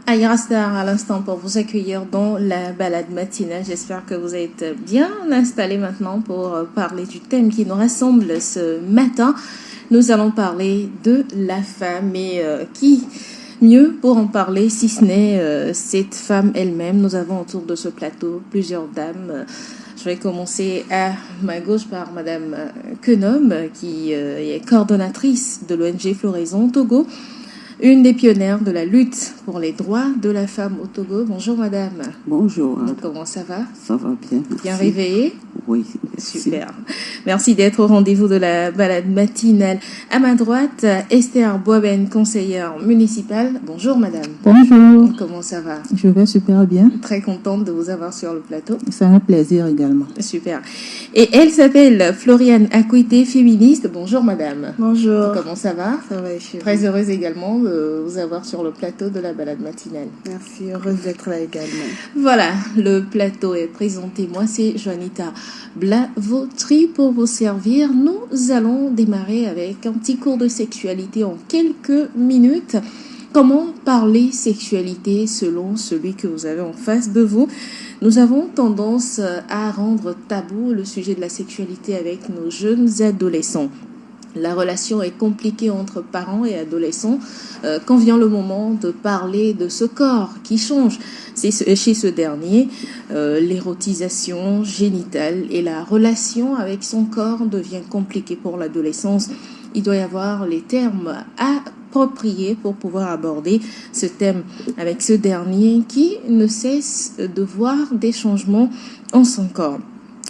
Aïra Star à l'instant pour vous accueillir dans la balade matinale. J'espère que vous êtes bien installés maintenant pour parler du thème qui nous rassemble ce matin. Nous allons parler de la femme et qui mieux pour en parler si ce n'est cette femme elle-même. Nous avons autour de ce plateau plusieurs dames. Je vais commencer à ma gauche par Madame Kenom qui est coordonnatrice de l'ONG Floraison Togo. Une des pionnières de la lutte pour les droits de la femme au Togo. Bonjour madame. Bonjour. Comment ça va? Ça va bien. Merci. Bien réveillée? Oui. Merci. Super. Merci d'être au rendez-vous de la balade matinale. À ma droite, Esther Boaben, conseillère municipale. Bonjour madame. Bonjour. Comment ça va? Je vais super bien. Très contente de vous avoir sur le plateau. C'est un plaisir également. Super. Et elle s'appelle Floriane Akwete, féministe. Bonjour madame. Bonjour. Comment ça va? Ça va, chérie. Très heureuse également de vous avoir sur le plateau de la balade matinale. Merci, heureuse d'être là également. Voilà, le plateau est présenté. Moi, c'est Juanita Blavotri pour vous servir. Nous allons démarrer avec un petit cours de sexualité en quelques minutes. Comment parler sexualité selon celui que vous avez en face de vous? Nous avons tendance à rendre tabou le sujet de la sexualité avec nos jeunes adolescents. La relation est compliquée entre parents et adolescents quand vient le moment de parler de ce corps qui change. C'est chez ce dernier, l'érotisation génitale et la relation avec son corps devient compliquée pour l'adolescence. Il doit y avoir les termes appropriés pour pouvoir aborder ce thème avec ce dernier qui ne cesse de voir des changements en son corps.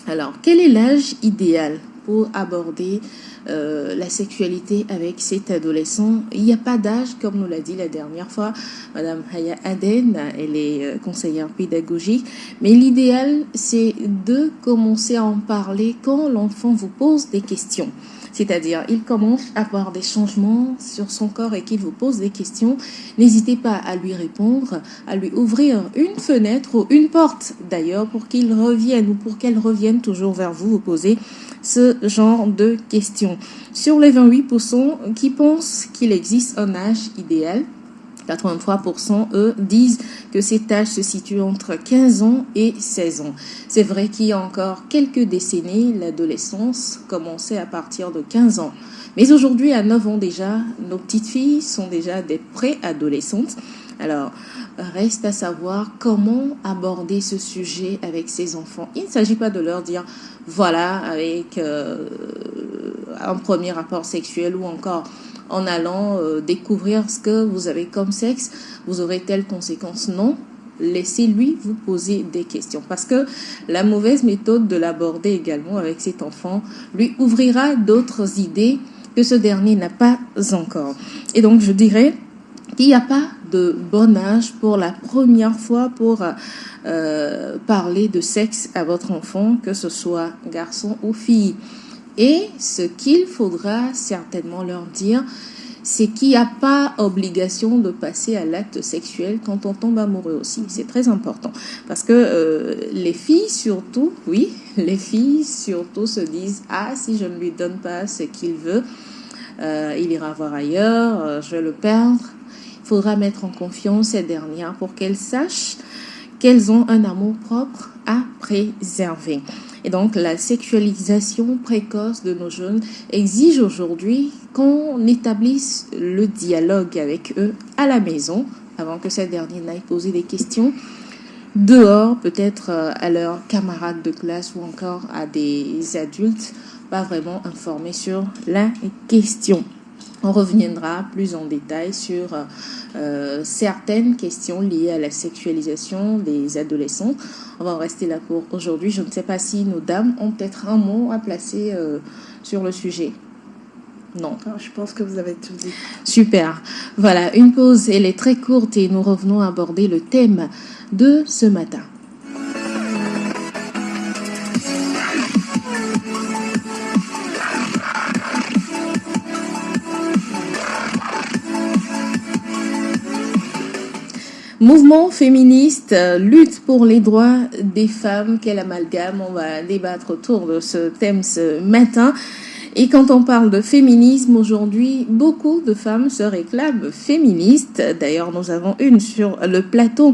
Alors, quel est l'âge idéal pour aborder la sexualité avec cet adolescent? Il n'y a pas d'âge, comme nous l'a dit la dernière fois Madame Haya Aden, elle est conseillère pédagogique, mais l'idéal c'est de commencer à en parler quand l'enfant vous pose des questions. C'est-à-dire, il commence à avoir des changements sur son corps et qu'il vous pose des questions. N'hésitez pas à lui répondre, à lui ouvrir une fenêtre ou une porte d'ailleurs pour qu'il revienne ou pour qu'elle revienne toujours vers vous, vous poser ce genre de questions. Sur les 28% qui pensent qu'il existe un âge idéal, 83% eux disent que cet âge se situe entre 15 ans et 16 ans. C'est vrai qu'il y a encore quelques décennies, l'adolescence commençait à partir de 15 ans. Mais aujourd'hui, à 9 ans déjà, nos petites filles sont déjà des préadolescentes. Alors, reste à savoir comment aborder ce sujet avec ces enfants. Il ne s'agit pas de leur dire, voilà, avec un premier rapport sexuel ou encore en allant découvrir ce que vous avez comme sexe, vous aurez telle conséquence. Non, laissez-lui vous poser des questions. Parce que la mauvaise méthode de l'aborder également avec cet enfant lui ouvrira d'autres idées que ce dernier n'a pas encore. Et donc, je dirais qu'il n'y a pas de bon âge pour la première fois pour parler de sexe à votre enfant, que ce soit garçon ou fille. Et ce qu'il faudra certainement leur dire, c'est qu'il n'y a pas obligation de passer à l'acte sexuel quand on tombe amoureux aussi. C'est très important. Parce que les filles surtout, oui, les filles surtout se disent « Ah, si je ne lui donne pas ce qu'il veut, il ira voir ailleurs, je vais le perdre. » Il faudra mettre en confiance ces dernières pour qu'elles sachent qu'elles ont un amour propre à préserver. Et donc, la sexualisation précoce de nos jeunes exige aujourd'hui qu'on établisse le dialogue avec eux à la maison, avant que ces derniers n'aillent poser des questions dehors, peut-être à leurs camarades de classe ou encore à des adultes pas vraiment informés sur la question. On reviendra plus en détail sur certaines questions liées à la sexualisation des adolescents. On va en rester là pour aujourd'hui. Je ne sais pas si nos dames ont peut-être un mot à placer sur le sujet. Non. Je pense que vous avez tout dit. Super. Voilà, une pause, elle est très courte et nous revenons aborder le thème de ce matin. Mouvement féministe, lutte pour les droits des femmes, quel amalgame, on va débattre autour de ce thème ce matin. Et quand on parle de féminisme aujourd'hui, beaucoup de femmes se réclament féministes. D'ailleurs, nous avons une sur le plateau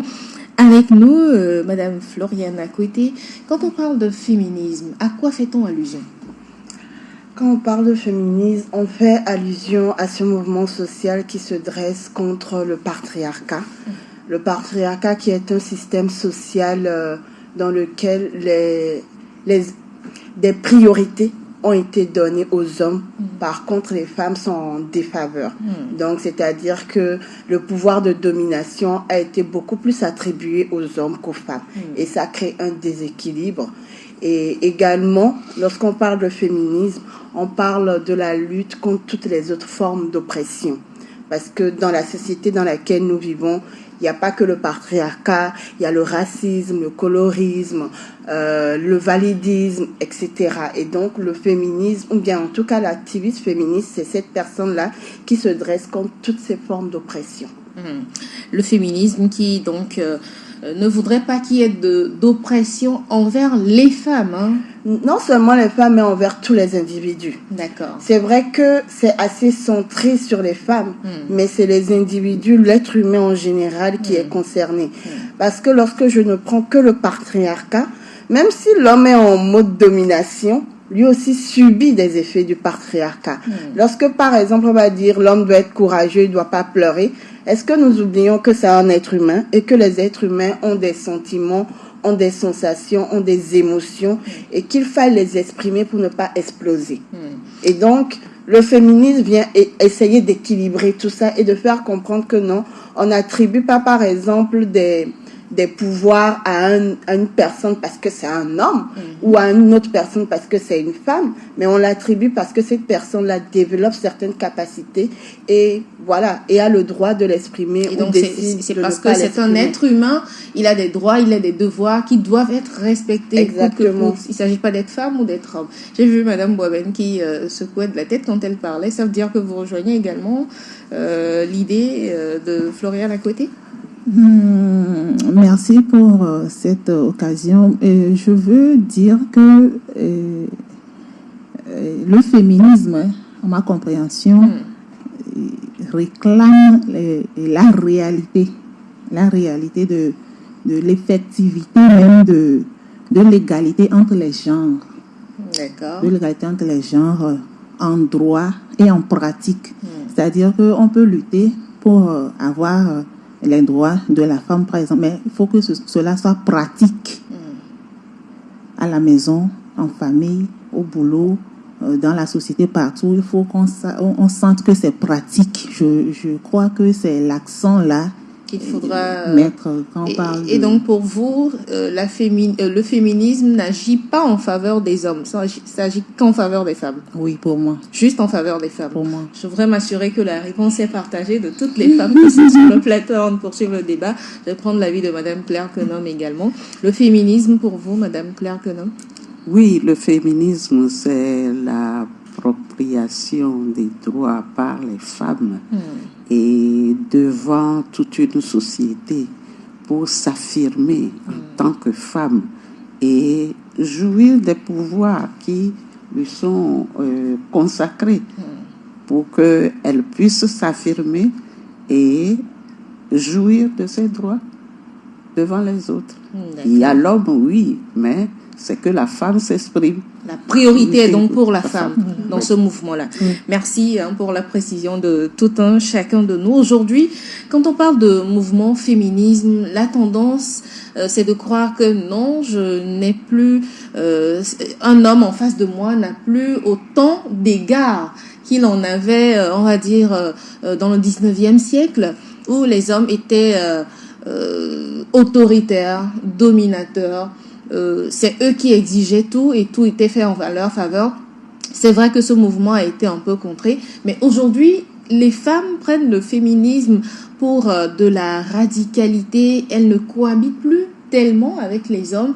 avec nous, Madame Floriane Akouete. Quand on parle de féminisme, à quoi fait-on allusion? Quand on parle de féminisme, on fait allusion à ce mouvement social qui se dresse contre le patriarcat. Le patriarcat qui est un système social dans lequel des priorités ont été données aux hommes. Par contre, les femmes sont en défaveur. Donc, c'est-à-dire que le pouvoir de domination a été beaucoup plus attribué aux hommes qu'aux femmes. Et ça crée un déséquilibre. Et également, lorsqu'on parle de féminisme, on parle de la lutte contre toutes les autres formes d'oppression. Parce que dans la société dans laquelle nous vivons, il n'y a pas que le patriarcat, il y a le racisme, le colorisme, le validisme, etc. Et donc le féminisme, ou bien en tout cas l'activiste féministe, c'est cette personne-là qui se dresse contre toutes ces formes d'oppression. Le féminisme qui donc ne voudrait pas qu'il y ait d'oppression envers les femmes, hein? Non seulement les femmes, mais envers tous les individus. D'accord. C'est vrai que c'est assez centré sur les femmes, mais c'est les individus, l'être humain en général qui est concerné. Parce que lorsque je ne prends que le patriarcat, même si l'homme est en mode domination, lui aussi subit des effets du patriarcat. Lorsque, par exemple, on va dire l'homme doit être courageux, il ne doit pas pleurer, est-ce que nous oublions que c'est un être humain et que les êtres humains ont des sentiments, ont des sensations, ont des émotions et qu'il faille les exprimer pour ne pas exploser. Et donc, le féminisme vient essayer d'équilibrer tout ça et de faire comprendre que non, on n'attribue pas, par exemple, des pouvoirs à une personne parce que c'est un homme ou à une autre personne parce que c'est une femme, mais on l'attribue parce que cette personne-là développe certaines capacités et voilà, et a le droit de l'exprimer. Et donc c'est parce que c'est un être humain, il a des droits, il a des devoirs qui doivent être respectés. Exactement. Il ne s'agit pas d'être femme ou d'être homme. J'ai vu Madame Boaben qui secouait de la tête quand elle parlait. Ça veut dire que vous rejoignez également l'idée de Floriane Akouete? Merci pour cette occasion. Je veux dire que le féminisme, à ma compréhension, réclame la réalité de l'effectivité même de l'égalité entre les genres. D'accord. De l'égalité entre les genres en droit et en pratique. C'est-à-dire qu'on peut lutter pour avoir les droits de la femme, par exemple, mais il faut que cela soit pratique à la maison, en famille, au boulot, dans la société, partout. Il faut qu'on sente que c'est pratique. Je crois que c'est l'accent là qu'il faudra mettre quand on parle. Et donc pour vous, le féminisme n'agit pas en faveur des hommes, ça agit qu'en faveur des femmes. Oui, pour moi. Juste en faveur des femmes. Pour moi. Je voudrais m'assurer que la réponse est partagée de toutes les femmes qui sont sur le plateau avant de poursuivre le débat. Je vais prendre l'avis de Madame Claire Quenom également. Le féminisme pour vous, Madame Claire Quenom? Oui, le féminisme, c'est l'appropriation des droits par les femmes et devant toute une société pour s'affirmer en tant que femme et jouir des pouvoirs qui lui sont consacrés pour qu'elle puisse s'affirmer et jouir de ses droits devant les autres. Il y a l'homme, oui, mais c'est que la femme s'exprime. La priorité est donc pour la femme dans ce mouvement-là. Merci pour la précision de tout un chacun de nous. Aujourd'hui, quand on parle de mouvement féminisme, la tendance, c'est de croire que non, je n'ai plus... un homme en face de moi n'a plus autant d'égards qu'il en avait, on va dire, dans le 19e siècle, où les hommes étaient autoritaires, dominateurs. C'est eux qui exigeaient tout et tout était fait en leur faveur. C'est vrai que ce mouvement a été un peu contré, mais aujourd'hui, les femmes prennent le féminisme pour de la radicalité. Elles ne cohabitent plus tellement avec les hommes.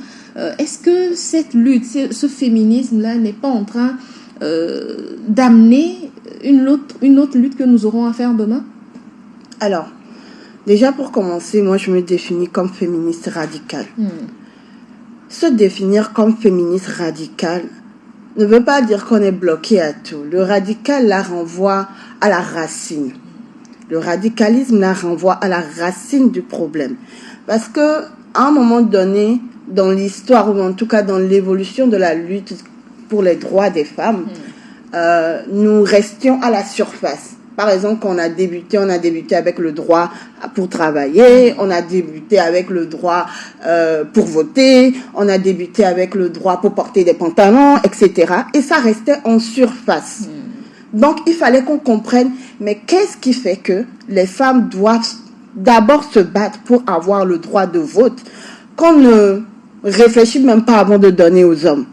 Est-ce que cette lutte, ce féminisme-là n'est pas en train d'amener une autre lutte que nous aurons à faire demain? Alors, déjà pour commencer, moi je me définis comme féministe radicale. Se définir comme féministe radicale, ne veut pas dire qu'on est bloqué à tout. Le radical la renvoie à la racine. Le radicalisme la renvoie à la racine du problème. Parce que, à un moment donné, dans l'histoire, ou en tout cas dans l'évolution de la lutte pour les droits des femmes, nous restions à la surface. Par exemple, quand on a débuté avec le droit pour travailler, on a débuté avec le droit pour voter, on a débuté avec le droit pour porter des pantalons, etc. Et ça restait en surface. Donc, il fallait qu'on comprenne, mais qu'est-ce qui fait que les femmes doivent d'abord se battre pour avoir le droit de vote, qu'on ne réfléchit même pas avant de donner aux hommes.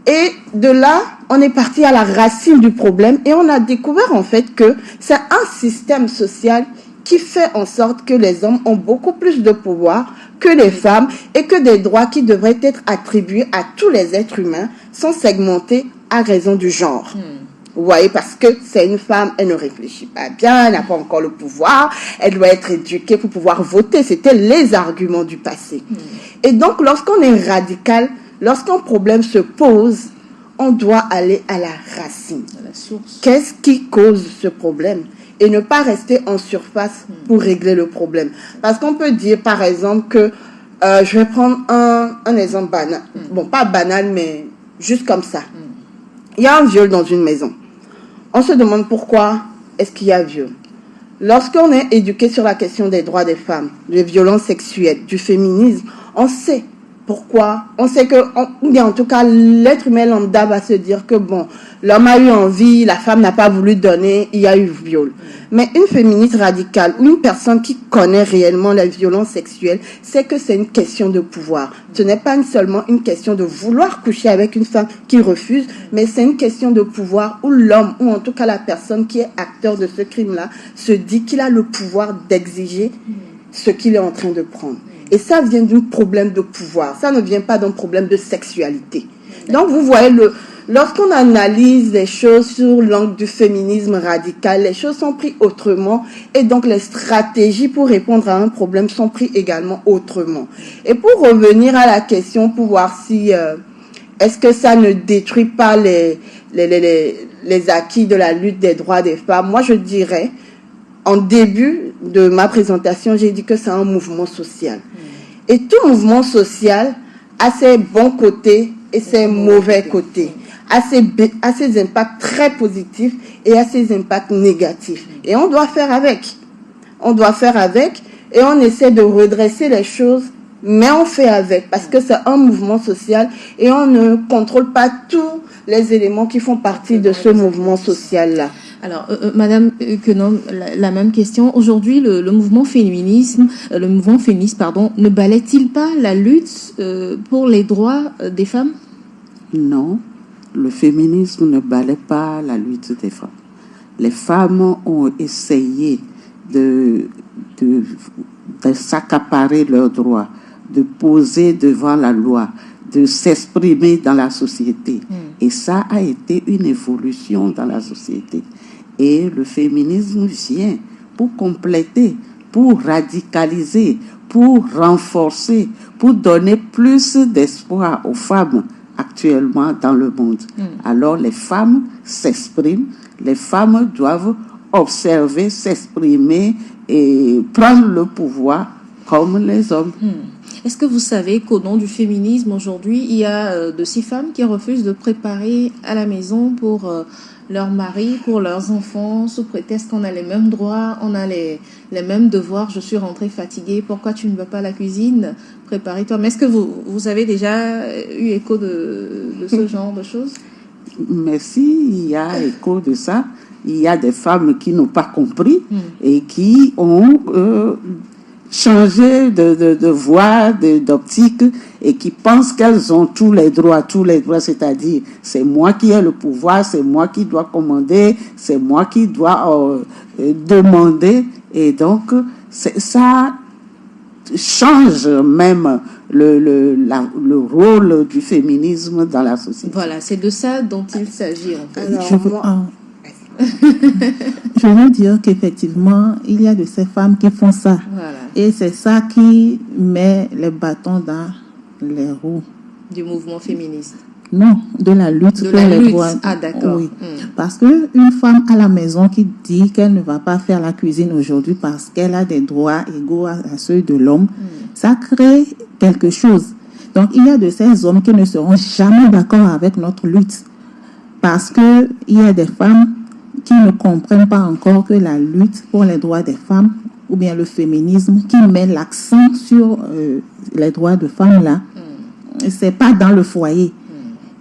Et de là, on est parti à la racine du problème et on a découvert en fait que c'est un système social qui fait en sorte que les hommes ont beaucoup plus de pouvoir que les femmes et que des droits qui devraient être attribués à tous les êtres humains sont segmentés à raison du genre. Vous voyez, parce que c'est une femme, elle ne réfléchit pas bien, elle n'a pas encore le pouvoir, elle doit être éduquée pour pouvoir voter. C'était les arguments du passé. Et donc, lorsqu'on est radical, lorsqu'un problème se pose, on doit aller à la racine. À la source. Qu'est-ce qui cause ce problème? Et ne pas rester en surface pour régler le problème. Parce qu'on peut dire, par exemple, que je vais prendre un exemple banal. Bon, pas banal, mais juste comme ça. Il y a un viol dans une maison. On se demande pourquoi est-ce qu'il y a viol. Lorsqu'on est éduqué sur la question des droits des femmes, des violences sexuelles, du féminisme, on sait pourquoi. On sait que, en tout cas, l'être humain lambda va se dire que bon, l'homme a eu envie, la femme n'a pas voulu donner, il y a eu viol. Mais une féministe radicale ou une personne qui connaît réellement la violence sexuelle, sait que c'est une question de pouvoir. Ce n'est pas seulement une question de vouloir coucher avec une femme qui refuse, mais c'est une question de pouvoir où l'homme, ou en tout cas la personne qui est acteur de ce crime-là, se dit qu'il a le pouvoir d'exiger ce qu'il est en train de prendre. Et ça vient d'un problème de pouvoir. Ça ne vient pas d'un problème de sexualité. Donc, vous voyez, lorsqu'on analyse les choses sur l'angle du féminisme radical, les choses sont prises autrement. Et donc, les stratégies pour répondre à un problème sont prises également autrement. Et pour revenir à la question, pour voir si est-ce que ça ne détruit pas les acquis de la lutte des droits des femmes, moi, je dirais, en début de ma présentation, j'ai dit que c'est un mouvement social. Et tout mouvement social a ses bons côtés et ses mauvais côtés, a ses impacts très positifs et a ses impacts négatifs. Et on doit faire avec. On doit faire avec et on essaie de redresser les choses, mais on fait avec parce que c'est un mouvement social et on ne contrôle pas tous les éléments qui font partie de ce mouvement social-là. Alors, Madame Quenom, la même question. Aujourd'hui, le mouvement féministe, ne balaie-t-il pas la lutte pour les droits des femmes? Non, le féminisme ne balaie pas la lutte des femmes. Les femmes ont essayé de s'accaparer leurs droits, de poser devant la loi, de s'exprimer dans la société. Et ça a été une évolution dans la société. Et le féminisme vient pour compléter, pour radicaliser, pour renforcer, pour donner plus d'espoir aux femmes actuellement dans le monde. Alors les femmes s'expriment, les femmes doivent observer, s'exprimer et prendre le pouvoir comme les hommes. Est-ce que vous savez qu'au nom du féminisme, aujourd'hui, il y a de ces femmes qui refusent de préparer à la maison pour leur mari, pour leurs enfants, sous prétexte qu'on a les mêmes droits, on a les mêmes devoirs. Je suis rentrée fatiguée, pourquoi tu ne veux pas à la cuisine? Prépare-toi. Mais est-ce que vous avez déjà eu écho de ce genre de choses? Mais si, il y a écho de ça. Il y a des femmes qui n'ont pas compris et qui ont changé de voie, d'optique et qui pensent qu'elles ont tous les droits, c'est-à-dire c'est moi qui ai le pouvoir, c'est moi qui dois commander, c'est moi qui dois demander. Et donc, ça change même le rôle du féminisme dans la société. Voilà, c'est de ça dont il s'agit en fait. Alors, je veux dire qu'effectivement, il y a de ces femmes qui font ça. Voilà. Et c'est ça qui met les bâtons dans les roues du mouvement féministe. Non, de la lutte pour les droits. Ah, d'accord. Oui. Parce que une femme à la maison qui dit qu'elle ne va pas faire la cuisine aujourd'hui parce qu'elle a des droits égaux à ceux de l'homme, ça crée quelque chose. Donc, il y a de ces hommes qui ne seront jamais d'accord avec notre lutte. Parce que il y a des femmes qui ne comprennent pas encore que la lutte pour les droits des femmes ou bien le féminisme qui met l'accent sur les droits de femmes là, c'est pas dans le foyer.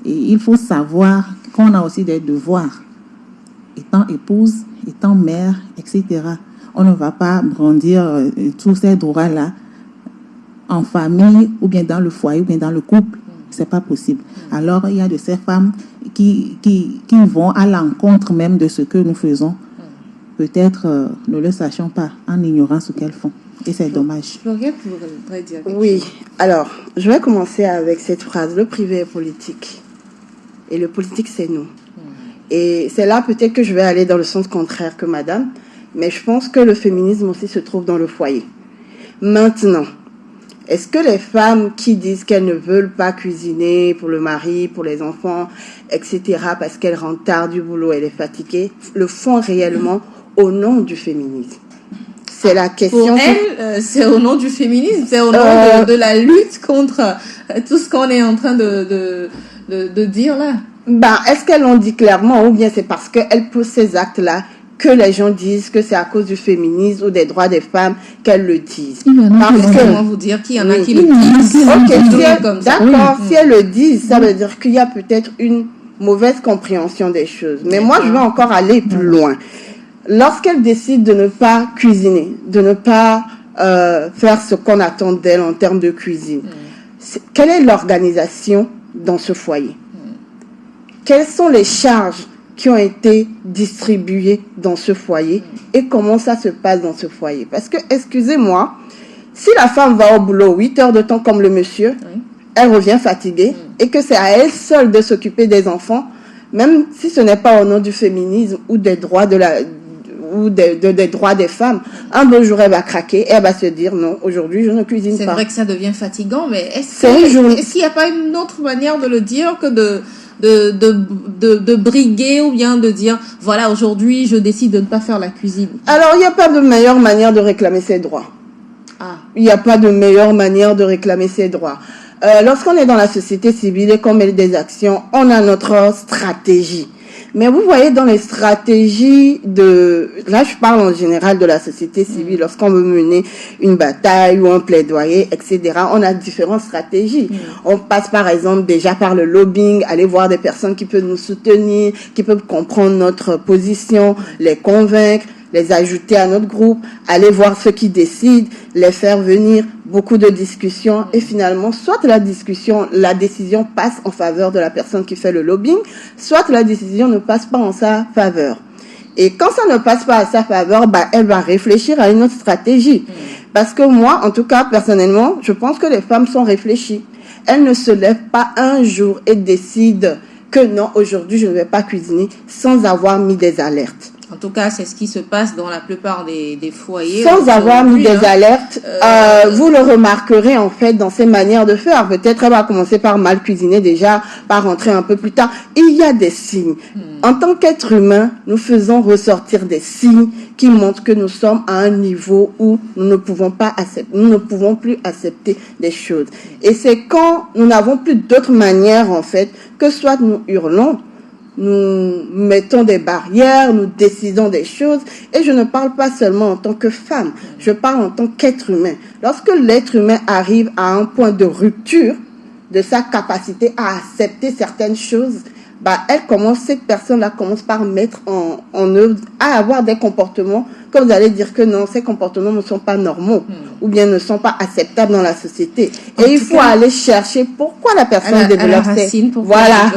Et il faut savoir qu'on a aussi des devoirs. Étant épouse, étant mère, etc. On ne va pas brandir tous ces droits-là en famille ou bien dans le foyer ou bien dans le couple. C'est pas possible. Alors, il y a de ces femmes qui vont à l'encontre même de ce que nous faisons. Peut-être ne le sachant pas, en ignorant ce qu'elles font. Et c'est dommage. Floriette voudrait dire quelque Oui, chose. alors, je vais commencer avec cette phrase. Le privé est politique. Et le politique, c'est nous. Et c'est là peut-être que je vais aller dans le sens contraire que madame. Mais je pense que le féminisme aussi se trouve dans le foyer. Maintenant, est-ce que les femmes qui disent qu'elles ne veulent pas cuisiner pour le mari, pour les enfants, etc., parce qu'elles rentrent tard du boulot, elle est fatiguée, le font réellement au nom du féminisme? C'est la question. Pour elle, c'est au nom du féminisme, c'est au nom de la lutte contre tout ce qu'on est en train de dire là. Est-ce qu'elles l'ont dit clairement ou bien c'est parce qu'elles posent ces actes-là que les gens disent que c'est à cause du féminisme ou des droits des femmes qu'elles le disent? Comment vous dire qu'il y en a qui le disent? D'accord, si elles le disent, ça veut dire qu'il y a peut-être une mauvaise compréhension des choses. Mais moi, je vais encore aller plus loin. Lorsqu'elles décident de ne pas cuisiner, de ne pas faire ce qu'on attend d'elles en termes de cuisine, quelle est l'organisation dans ce foyer? Quelles sont les charges qui ont été distribuées dans ce foyer et comment ça se passe dans ce foyer? Parce que, excusez-moi, si la femme va au boulot 8 heures de temps comme le monsieur, elle revient fatiguée et que c'est à elle seule de s'occuper des enfants, même si ce n'est pas au nom du féminisme ou des droits des droits des femmes, un beau jour elle va craquer et elle va se dire non, aujourd'hui je ne cuisine pas. C'est vrai que ça devient fatigant, mais est-ce qu'il n'y a pas une autre manière de le dire que de briguer ou bien de dire voilà, aujourd'hui je décide de ne pas faire la cuisine? Alors il n'y a pas de meilleure manière de réclamer ses droits. Il n'y a pas de meilleure manière de réclamer ses droits. Lorsqu'on est dans la société civile et qu'on met des actions, on a notre stratégie. Mais vous voyez, dans les stratégies là je parle en général de la société civile, lorsqu'on veut mener une bataille ou un plaidoyer, etc., on a différentes stratégies. On passe par exemple déjà par le lobbying, aller voir des personnes qui peuvent nous soutenir, qui peuvent comprendre notre position, les convaincre, les ajouter à notre groupe, aller voir ceux qui décident, les faire venir, beaucoup de discussions et finalement, soit la décision passe en faveur de la personne qui fait le lobbying, soit la décision ne passe pas en sa faveur. Et quand ça ne passe pas à sa faveur, elle va réfléchir à une autre stratégie. Parce que moi, en tout cas, personnellement, je pense que les femmes sont réfléchies. Elles ne se lèvent pas un jour et décident que non, aujourd'hui, je ne vais pas cuisiner sans avoir mis des alertes. En tout cas, c'est ce qui se passe dans la plupart des foyers. Sans avoir mis des alertes, vous le remarquerez en fait dans ses manières de faire. Peut-être elle va commencer par mal cuisiner déjà, par rentrer un peu plus tard. Il y a des signes. En tant qu'être humain, nous faisons ressortir des signes qui montrent que nous sommes à un niveau où nous ne pouvons plus accepter des choses. Et c'est quand nous n'avons plus d'autre manière en fait que soit nous hurlons, nous mettons des barrières, nous décidons des choses. Et je ne parle pas seulement en tant que femme, je parle en tant qu'être humain. Lorsque l'être humain arrive à un point de rupture de sa capacité à accepter certaines choses, cette personne-là commence par mettre en œuvre, à avoir des comportements que vous allez dire que non, ces comportements ne sont pas normaux ou bien ne sont pas acceptables dans la société. Et il faut aller chercher pourquoi la personne développe ces... Voilà.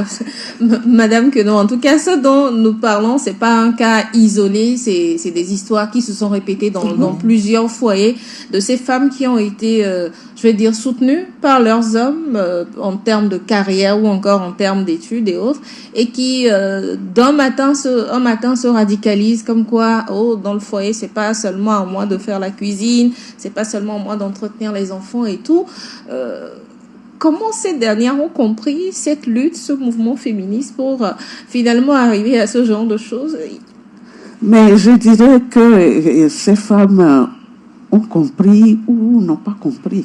Madame Queneau, en tout cas, ce dont nous parlons, c'est pas un cas isolé, c'est des histoires qui se sont répétées dans plusieurs foyers de ces femmes qui ont été, je vais dire, soutenues par leurs hommes en termes de carrière ou encore en termes d'études et autres, et qui un matin se radicalisent comme quoi, dans le foyer, c'est pas seulement à moi de faire la cuisine, c'est pas seulement à moi d'entretenir les enfants et tout. comment ces dernières ont compris cette lutte, ce mouvement féministe pour finalement arriver à ce genre de choses? Mais je dirais que ces femmes ont compris ou n'ont pas compris.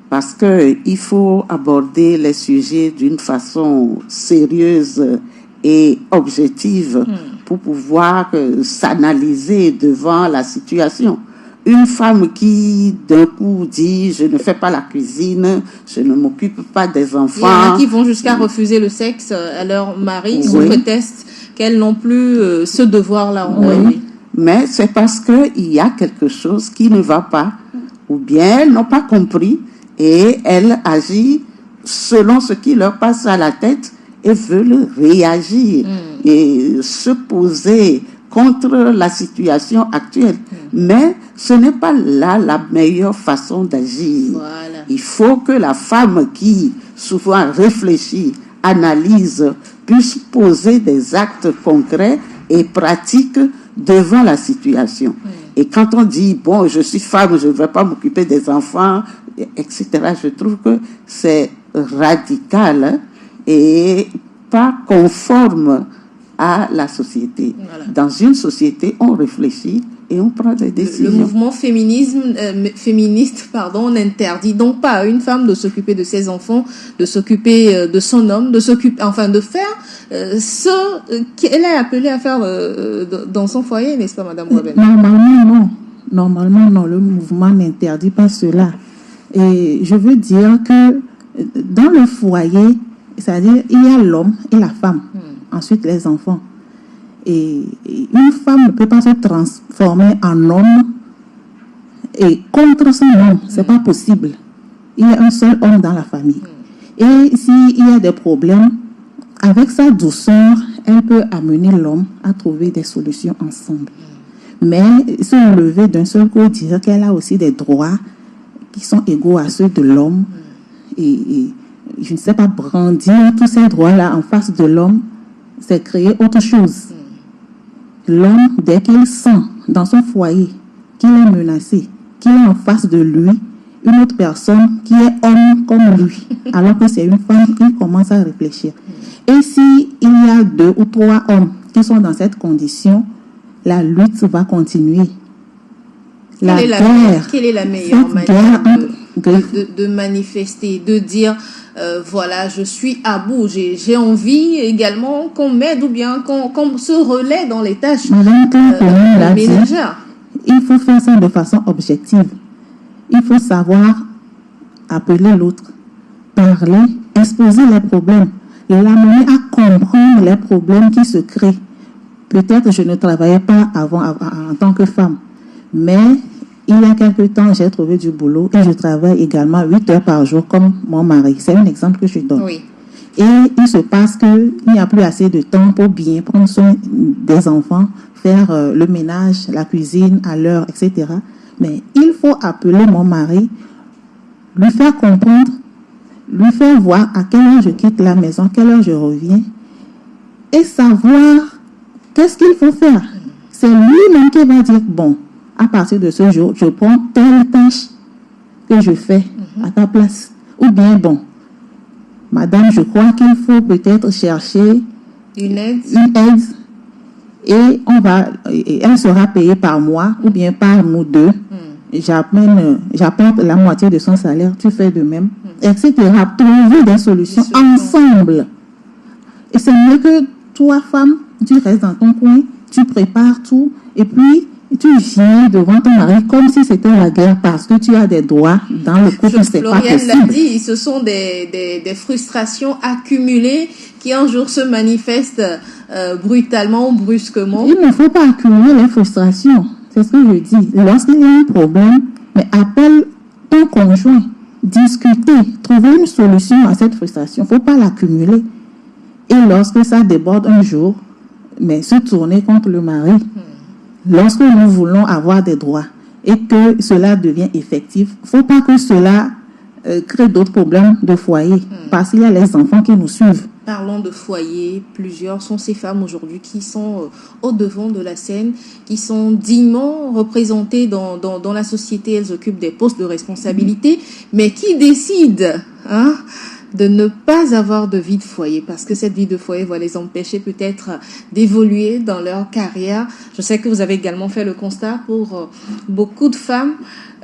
Parce qu'il faut aborder les sujets d'une façon sérieuse et objective pour pouvoir s'analyser devant la situation. Une femme qui d'un coup dit « je ne fais pas la cuisine, je ne m'occupe pas des enfants ». Il y en a qui vont jusqu'à refuser le sexe à leur mari sous prétexte qu'elles n'ont plus ce devoir-là en oui. Mais c'est parce qu'il y a quelque chose qui ne va pas, ou bien elles n'ont pas compris et elles agissent selon ce qui leur passe à la tête et veulent réagir et se poser contre la situation actuelle. Mais ce n'est pas là la meilleure façon d'agir. Voilà. Il faut que la femme qui souvent réfléchit, analyse, puisse poser des actes concrets et pratiques devant la situation. Et quand on dit, bon, je suis femme, je ne vais pas m'occuper des enfants, etc., je trouve que c'est radical et pas conforme à la société. Voilà. Dans une société, on réfléchit et on prend des décisions. Le mouvement féministe n'interdit donc pas à une femme de s'occuper de ses enfants, de s'occuper de son homme, de faire ce qu'elle est appelée à faire dans son foyer, n'est-ce pas, Madame Wabel? Normalement, non. Le mouvement n'interdit pas cela. Et je veux dire que dans le foyer, c'est-à-dire, il y a l'homme et la femme. Ensuite, les enfants. Et une femme ne peut pas se transformer en homme et contre son homme. C'est pas possible. Il y a un seul homme dans la famille. Et s'il y a des problèmes, avec sa douceur, elle peut amener l'homme à trouver des solutions ensemble. Mais se lever d'un seul coup, dire qu'elle a aussi des droits qui sont égaux à ceux de l'homme, et je ne sais pas, brandir tous ces droits-là en face de l'homme, c'est créer autre chose. L'homme, dès qu'il sent dans son foyer qu'il est menacé, qu'il est en face de lui une autre personne qui est homme comme lui, alors que c'est une femme, il commence à réfléchir. Et s'il y a 2 ou 3 hommes qui sont dans cette condition, la lutte va continuer. Quelle est la meilleure manière de manifester, de dire voilà, je suis à bout, j'ai envie également qu'on m'aide ou bien qu'on se relaie dans les tâches ménagères. Il faut faire ça de façon objective. Il faut savoir appeler l'autre, parler, exposer les problèmes, l'amener à comprendre les problèmes qui se créent. Peut-être je ne travaillais pas avant en tant que femme, mais il y a quelque temps, j'ai trouvé du boulot et je travaille également 8 heures par jour comme mon mari. C'est un exemple que je donne. Oui. Et il se passe qu'il n'y a plus assez de temps pour bien prendre soin des enfants, faire le ménage, la cuisine à l'heure, etc. Mais il faut appeler mon mari, lui faire comprendre, lui faire voir à quelle heure je quitte la maison, à quelle heure je reviens, et savoir qu'est-ce qu'il faut faire. C'est lui-même qui va dire, bon, à partir de ce jour, je prends telle tâche que je fais à ta place. Ou bien, bon, madame, je crois qu'il faut peut-être chercher une aide et elle sera payée par mois ou bien par nous deux. J'apporte la moitié de son salaire, tu fais de même, etc. Trouver des solutions ensemble. Et c'est mieux que toi, femme, tu restes dans ton coin, tu prépares tout et puis tu viens devant ton mari comme si c'était la guerre parce que tu as des droits dans le couple, c'est pas possible. Floriane l'a dit, ce sont des frustrations accumulées qui un jour se manifestent brutalement ou brusquement. Il ne faut pas accumuler les frustrations, c'est ce que je dis. Lorsqu'il y a un problème, mais appelle ton conjoint, discuter, trouver une solution à cette frustration. Il ne faut pas l'accumuler. Et lorsque ça déborde un jour, mais se tourner contre le mari. Lorsque nous voulons avoir des droits et que cela devient effectif, il ne faut pas que cela crée d'autres problèmes de foyer, parce qu'il y a les enfants qui nous suivent. Parlons de foyer, plusieurs sont ces femmes aujourd'hui qui sont au devant de la scène, qui sont dignement représentées dans la société, elles occupent des postes de responsabilité, mais qui décident de ne pas avoir de vie de foyer, parce que cette vie de foyer va les empêcher peut-être d'évoluer dans leur carrière. Je sais que vous avez également fait le constat pour beaucoup de femmes.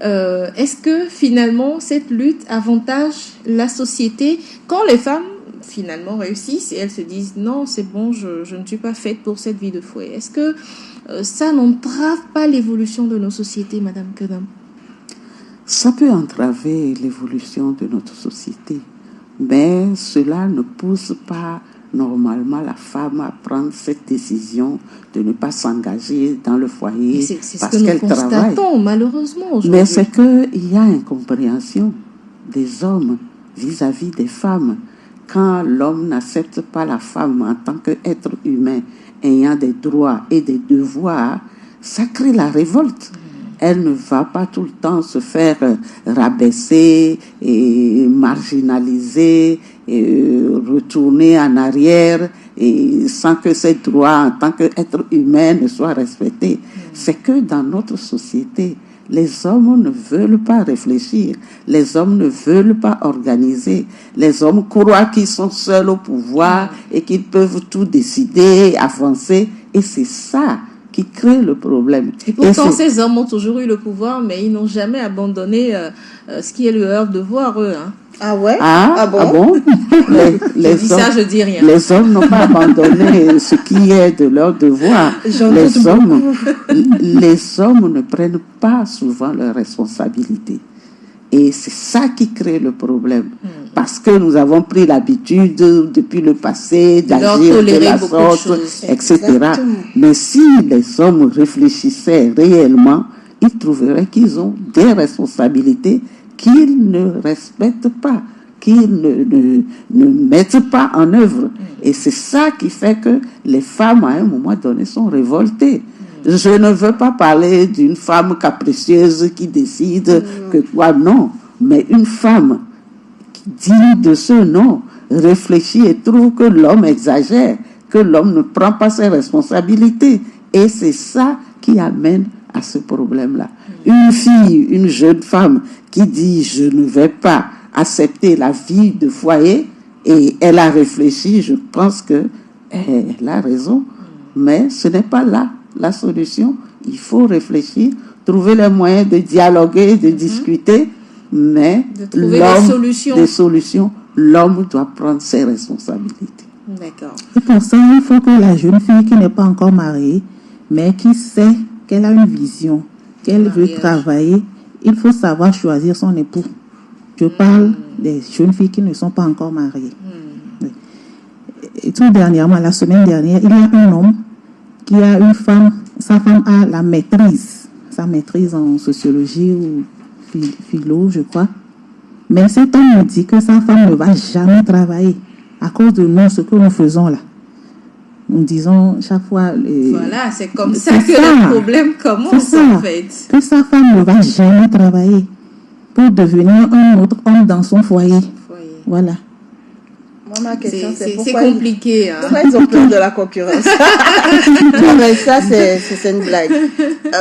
Est-ce que finalement cette lutte avantage la société quand les femmes finalement réussissent et elles se disent non, c'est bon, je ne suis pas faite pour cette vie de foyer? Est-ce que ça n'entrave pas l'évolution de nos sociétés, Madame Kenom? Ça peut entraver l'évolution de notre société, mais cela ne pousse pas normalement la femme à prendre cette décision de ne pas s'engager dans le foyer parce qu'elle travaille. C'est ce que nous constatons malheureusement aujourd'hui. Mais c'est qu'il y a incompréhension des hommes vis-à-vis des femmes. Quand l'homme n'accepte pas la femme en tant qu'être humain ayant des droits et des devoirs, ça crée la révolte. Elle ne va pas tout le temps se faire rabaisser et marginaliser et retourner en arrière et sans que ses droits en tant qu'être humain ne soient respectés. C'est que dans notre société, les hommes ne veulent pas réfléchir, les hommes ne veulent pas organiser, les hommes croient qu'ils sont seuls au pouvoir et qu'ils peuvent tout décider, avancer, et c'est ça qui crée le problème. Et pourtant, ces hommes ont toujours eu le pouvoir, mais ils n'ont jamais abandonné ce qui est leur devoir, eux. Hein. Ah ouais? Ah bon? Je dis ça, je dis rien. Les hommes n'ont pas abandonné ce qui est de leur devoir. Les hommes ne prennent pas souvent leurs responsabilités. Et c'est ça qui crée le problème. Parce que nous avons pris l'habitude, depuis le passé, d'agir de la sorte, etc. Exactement. Mais si les hommes réfléchissaient réellement, ils trouveraient qu'ils ont des responsabilités qu'ils ne respectent pas, qu'ils ne mettent pas en œuvre. Et c'est ça qui fait que les femmes, à un moment donné, sont révoltées. Je ne veux pas parler d'une femme capricieuse qui décide que quoi, non. Mais une femme qui dit de ce non, réfléchit et trouve que l'homme exagère, que l'homme ne prend pas ses responsabilités. Et c'est ça qui amène à ce problème-là. Une fille, une jeune femme qui dit « je ne vais pas accepter la vie de foyer » et elle a réfléchi, je pense qu'elle a raison. Mais ce n'est pas là la solution. Il faut réfléchir, trouver les moyens de dialoguer, de discuter, mais de trouver des solutions. L'homme doit prendre ses responsabilités. D'accord. Et pour ça, il faut que la jeune fille qui n'est pas encore mariée, mais qui sait qu'elle a une vision, qu'elle veut travailler, il faut savoir choisir son époux. Je parle des jeunes filles qui ne sont pas encore mariées. Et tout dernièrement, la semaine dernière, il y a un homme qui a une femme, sa femme a la maîtrise, sa maîtrise en sociologie ou philo, je crois. Mais cet homme me dit que sa femme ne va jamais travailler à cause de nous, ce que nous faisons là. Nous disons chaque fois... Voilà, c'est comme ça que le problème commence en fait. Que sa femme ne va jamais travailler pour devenir un autre homme dans son foyer. Voilà. Moi, ma question, c'est compliqué. Pourquoi ils ont peur de la concurrence? Non, mais ça, c'est une blague.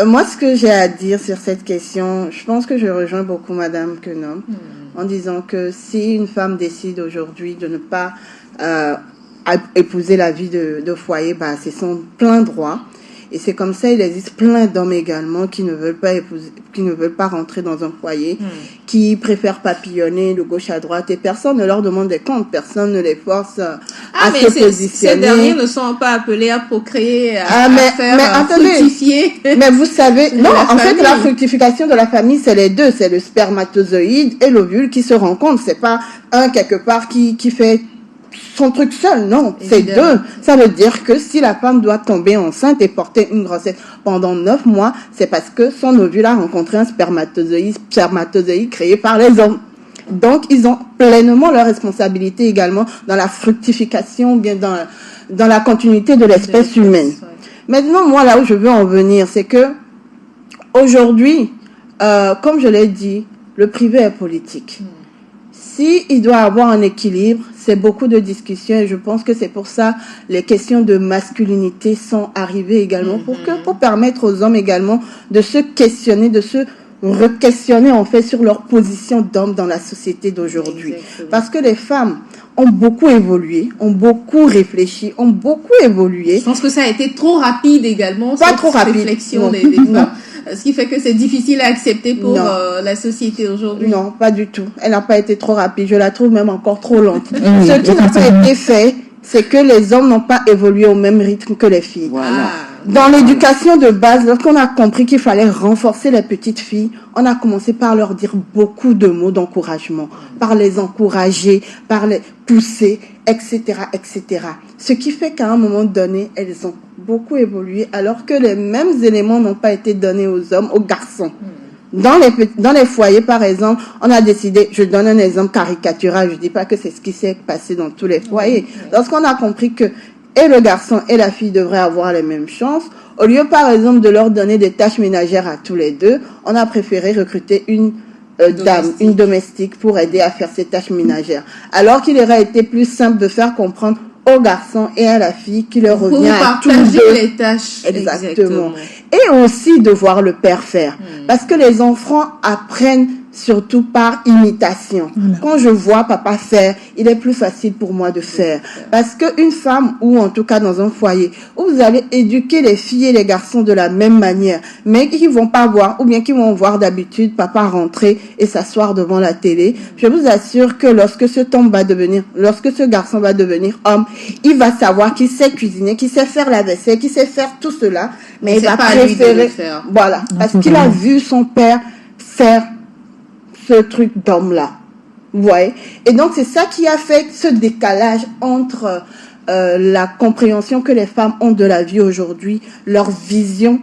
Moi, ce que j'ai à dire sur cette question, je pense que je rejoins beaucoup Madame Kenom en disant que si une femme décide aujourd'hui de ne pas épouser la vie de foyer, bah, c'est son plein droit. Et c'est comme ça, il existe plein d'hommes également qui ne veulent pas épouser, qui ne veulent pas rentrer dans un foyer, qui préfèrent papillonner de gauche à droite, et personne ne leur demande des comptes, personne ne les force à se positionner. Ces derniers ne sont pas appelés à procréer, à fructifier. Mais vous savez, non, en fait, la fructification de la famille, c'est les deux, c'est le spermatozoïde et l'ovule qui se rencontrent. C'est pas un quelque part qui fait son truc seul, non, c'est deux. Ça veut dire que si la femme doit tomber enceinte et porter une grossesse pendant 9 mois, c'est parce que son ovule a rencontré un spermatozoïde créé par les hommes. Donc, ils ont pleinement leur responsabilité également dans la fructification, bien dans la continuité de l'espèce humaine. Maintenant, moi, là où je veux en venir, c'est que aujourd'hui, comme je l'ai dit, le privé est politique. Si il doit avoir un équilibre, c'est beaucoup de discussions et je pense que c'est pour ça les questions de masculinité sont arrivées également pour permettre aux hommes également de se questionner, de se re-questionner en fait sur leur position d'homme dans la société d'aujourd'hui. Parce que les femmes ont beaucoup évolué, ont beaucoup réfléchi, ont beaucoup évolué. Je pense que ça a été trop rapide également, pas cette trop rapide. réflexion des femmes. Ce qui fait que c'est difficile à accepter pour la société aujourd'hui. Non, pas du tout. Elle n'a pas été trop rapide. Je la trouve même encore trop lente. Ce qui n'a pas été fait, c'est que les hommes n'ont pas évolué au même rythme que les filles. Voilà. Dans l'éducation de base, lorsqu'on a compris qu'il fallait renforcer les petites filles, on a commencé par leur dire beaucoup de mots d'encouragement, par les encourager, par les pousser, etc., etc. Ce qui fait qu'à un moment donné, elles ont beaucoup évolué, alors que les mêmes éléments n'ont pas été donnés aux hommes, aux garçons. Dans les foyers, par exemple, on a décidé, je donne un exemple caricatural, je dis pas que c'est ce qui s'est passé dans tous les foyers. Lorsqu'on a compris que et le garçon et la fille devraient avoir les mêmes chances, au lieu, par exemple, de leur donner des tâches ménagères à tous les deux, on a préféré recruter une domestique pour aider à faire ces tâches ménagères. Alors qu'il aurait été plus simple de faire comprendre au garçon et à la fille qu'il leur revient à tous deux les tâches. Exactement. Et aussi de voir le père faire. Parce que les enfants apprennent surtout par imitation. Quand je vois papa faire, il est plus facile pour moi de faire. Parce qu'une femme, ou en tout cas dans un foyer, où vous allez éduquer les filles et les garçons de la même manière, mais qu'ils vont pas voir, ou bien qu'ils vont voir d'habitude papa rentrer et s'asseoir devant la télé, je vous assure que lorsque ce garçon va devenir homme, il va savoir qu'il sait cuisiner, qu'il sait faire la vaisselle, qu'il sait faire tout cela, mais il va préférer, voilà, parce qu'il a vu son père faire ce truc d'homme-là. Vous voyez? Et donc, c'est ça qui a fait ce décalage entre la compréhension que les femmes ont de la vie aujourd'hui, leur vision,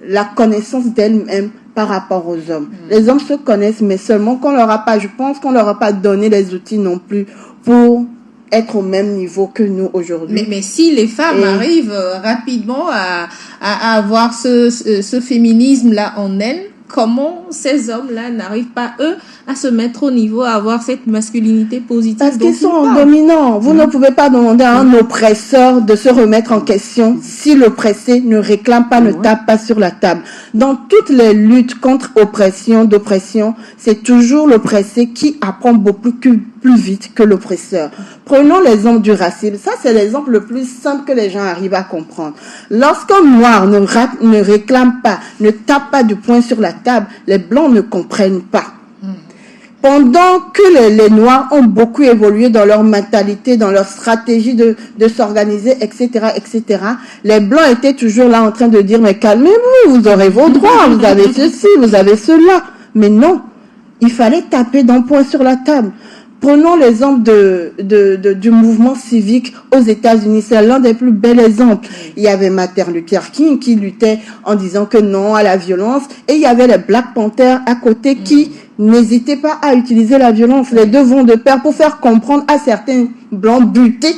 la connaissance d'elles-mêmes par rapport aux hommes. Les hommes se connaissent, mais seulement je pense qu'on leur a pas donné les outils non plus pour être au même niveau que nous aujourd'hui. Mais si les femmes arrivent rapidement à avoir ce féminisme-là en elles, comment ces hommes-là n'arrivent pas, eux, à se mettre au niveau, à avoir cette masculinité positive? Parce qu'ils sont dominants. Vous ne pouvez pas demander à un oppresseur de se remettre en question si l'oppressé ne réclame pas, ne tape pas sur la table. Dans toutes les luttes contre d'oppression, c'est toujours l'oppressé qui apprend beaucoup plus vite que l'oppresseur. Prenons l'exemple du racisme. Ça, c'est l'exemple le plus simple que les gens arrivent à comprendre. Lorsqu'un noir ne réclame pas, ne tape pas du poing sur la table, les blancs ne comprennent pas. Pendant que les Noirs ont beaucoup évolué dans leur mentalité, dans leur stratégie de s'organiser, etc., etc., les Blancs étaient toujours là en train de dire, mais calmez-vous, vous aurez vos droits, vous avez ceci, vous avez cela. Mais non, il fallait taper d'un poing sur la table. Prenons l'exemple du mouvement civique aux États-Unis. C'est l'un des plus bels exemples. Il y avait Martin Luther King qui luttait en disant que non à la violence. Et il y avait les Black Panthers à côté qui n'hésitaient pas à utiliser la violence. Les deux vont de pair pour faire comprendre à certains Blancs butés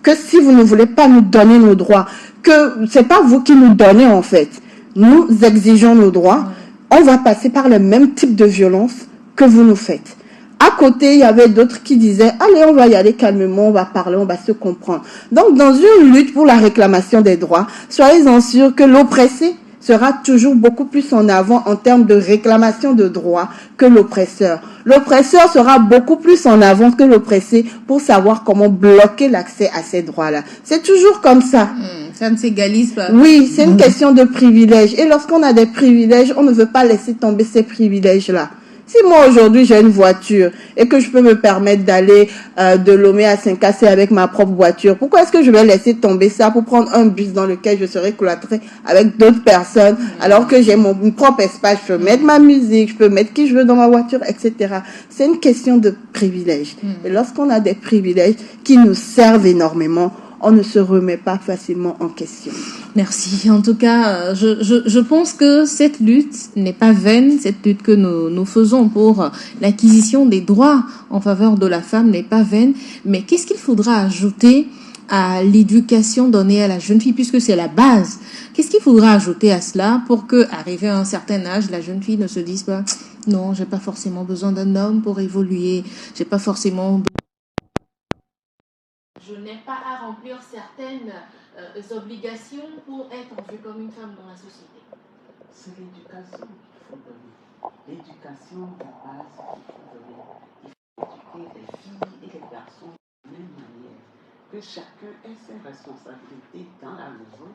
que si vous ne voulez pas nous donner nos droits, que c'est pas vous qui nous donnez en fait. Nous exigeons nos droits. On va passer par le même type de violence que vous nous faites. À côté, il y avait d'autres qui disaient, allez, on va y aller calmement, on va parler, on va se comprendre. Donc, dans une lutte pour la réclamation des droits, soyez-en sûrs que l'oppressé sera toujours beaucoup plus en avant en termes de réclamation de droits que l'oppresseur. L'oppresseur sera beaucoup plus en avant que l'oppressé pour savoir comment bloquer l'accès à ces droits-là. C'est toujours comme ça. Ça ne s'égalise pas. Oui, c'est une question de privilèges. Et lorsqu'on a des privilèges, on ne veut pas laisser tomber ces privilèges-là. Si moi aujourd'hui j'ai une voiture et que je peux me permettre d'aller de Lomé à Saint-Cassé avec ma propre voiture, pourquoi est-ce que je vais laisser tomber ça pour prendre un bus dans lequel je serai cloîtrée avec d'autres personnes alors que j'ai mon propre espace, je peux mettre ma musique, je peux mettre qui je veux dans ma voiture, etc. C'est une question de privilèges. Et lorsqu'on a des privilèges qui nous servent énormément, on ne se remet pas facilement en question. Merci. En tout cas, je pense que cette lutte n'est pas vaine. Cette lutte que nous faisons pour l'acquisition des droits en faveur de la femme n'est pas vaine. Mais qu'est-ce qu'il faudra ajouter à l'éducation donnée à la jeune fille, puisque c'est la base? Qu'est-ce qu'il faudra ajouter à cela pour que, arrivé à un certain âge, la jeune fille ne se dise pas, non, j'ai pas forcément besoin d'un homme pour évoluer. J'ai pas forcément je n'ai pas à remplir certaines obligations pour être vue comme une femme dans la société. C'est l'éducation qu'il faut donner. l'éducation de base qu'il faut donner. Il faut éduquer les filles et les garçons de la même manière. Que chacun ait ses responsabilités dans la maison,